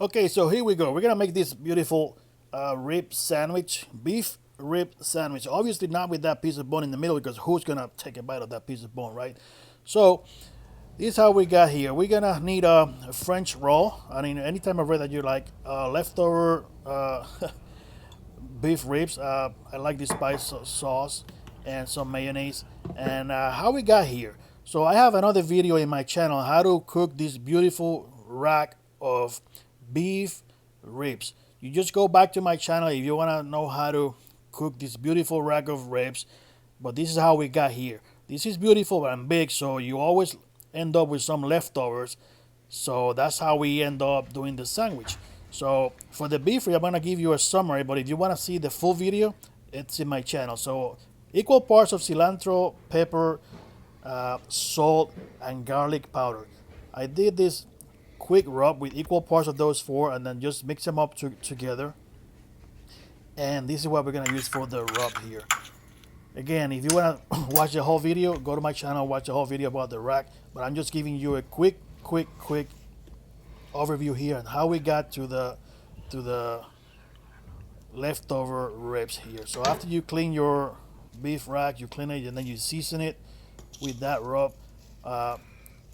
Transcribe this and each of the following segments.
Okay, so here we go. We're gonna make this beautiful rib sandwich, beef rib sandwich. Obviously not with that piece of bone in the middle because who's gonna take a bite of that piece of bone, right? So this is how we got here. We're gonna need a French roll. I mean, any type of bread that you like. Leftover beef ribs. I like this spice sauce and some mayonnaise. And how we got here. So I have another video in my channel how to cook this beautiful rack of beef ribs. You just go back to my channel if you want to know how to cook this beautiful rack of ribs. But this is how we got here. This is beautiful and big, so you always end up with some leftovers. So that's how we end up doing the sandwich. So for the beef rib, I'm gonna give you a summary, but if you wanna see the full video, it's in my channel. So equal parts of cilantro, pepper, salt, and garlic powder. I did this quick rub with equal parts of those four and then just mix them up together. And this is what we're gonna use for the rub here. Again, if you wanna watch the whole video, go to my channel, watch the whole video about the rack. But I'm just giving you a quick overview here and how we got to the leftover ribs here. So after you clean your beef rack, you clean it and then you season it with that rub,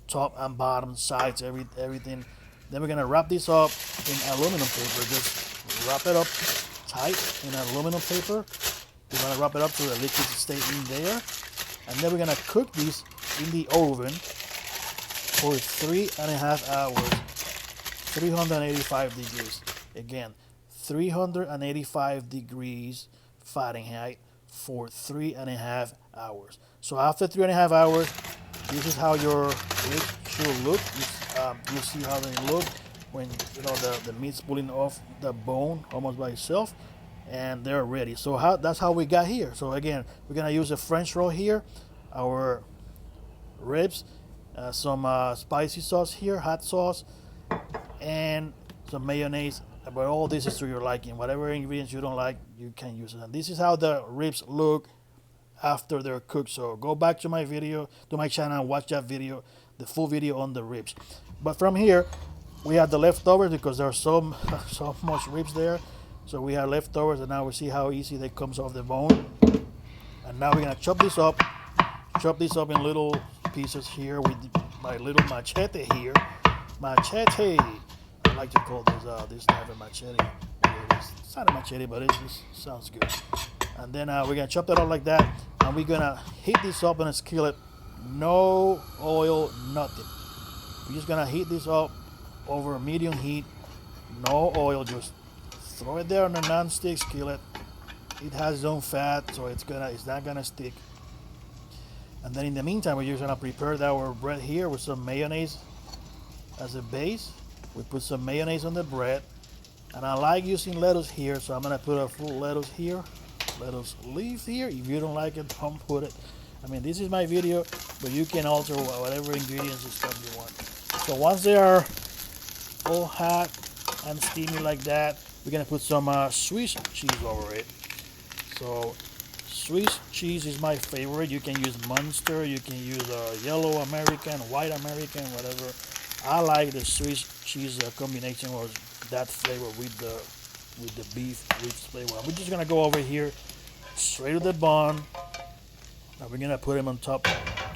top and bottom, sides, everything. Then we're gonna wrap this up in aluminum paper. Just wrap it up tight in aluminum paper. We're gonna wrap it up so the liquid stay in there, and then we're gonna cook this in the oven for 3.5 hours, 385 degrees. Again, 385 degrees Fahrenheit for 3.5 hours. So after 3.5 hours, this is how your ribs should look. You'll see how they look when the meat's pulling off the bone almost by itself, and they're ready. So that's how we got here. So again, we're gonna use a French roll here, our ribs, some spicy sauce here, hot sauce, and some mayonnaise. But all this is to your liking. Whatever ingredients you don't like, you can use it. And this is how the ribs look after they're cooked. So go back to my video, to my channel, and watch that video, the full video on the ribs. But from here, we have the leftovers because there's so much ribs there. So we have leftovers, and now we see how easy they comes off the bone. And now we're gonna chop this up in little pieces here with my little machete here. Machete. I like to call this type of machete. It's not a machete, but it sounds good. And then we're gonna chop that up like that, and we're gonna heat this up in a skillet. No oil, nothing. We're just gonna heat this up over medium heat. No oil, just throw it there on a non-stick skillet. It has its own fat, so it's not gonna stick. And then in the meantime, we're just gonna prepare our bread here with some mayonnaise as a base. We put some mayonnaise on the bread, and I like using lettuce here, so I'm gonna put a full lettuce here, lettuce leaf here. If you don't like it, don't put it. I mean, this is my video, but you can alter whatever ingredients and stuff you want. So once they are all hot and steamy like that, we're gonna put some Swiss cheese over it. So Swiss cheese is my favorite. You can use Munster, you can use yellow American, white American, whatever. I like the Swiss cheese combination or that flavor with the beef ribs flavor. We're just gonna go over here straight to the bun. Now we're gonna put them on top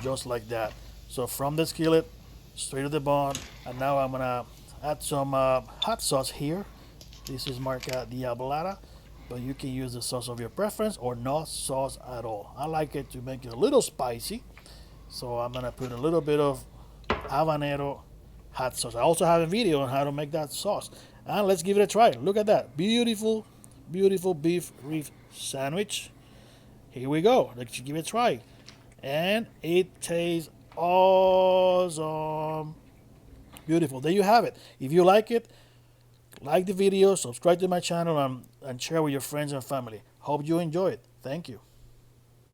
just like that. So from the skillet straight to the bun, and now I'm gonna add some hot sauce here. This is Marca Diablata, but you can use the sauce of your preference or no sauce at all. I like it to make it a little spicy, so I'm gonna put a little bit of habanero hot sauce. I also have a video on how to make that sauce, and let's give it a try. Look at that beautiful beef rib sandwich. Here we go. Let's give it a try, and it tastes awesome. Beautiful. There you have it. If you like it, like the video, subscribe to my channel, and share with your friends and family. Hope you enjoy it. Thank you.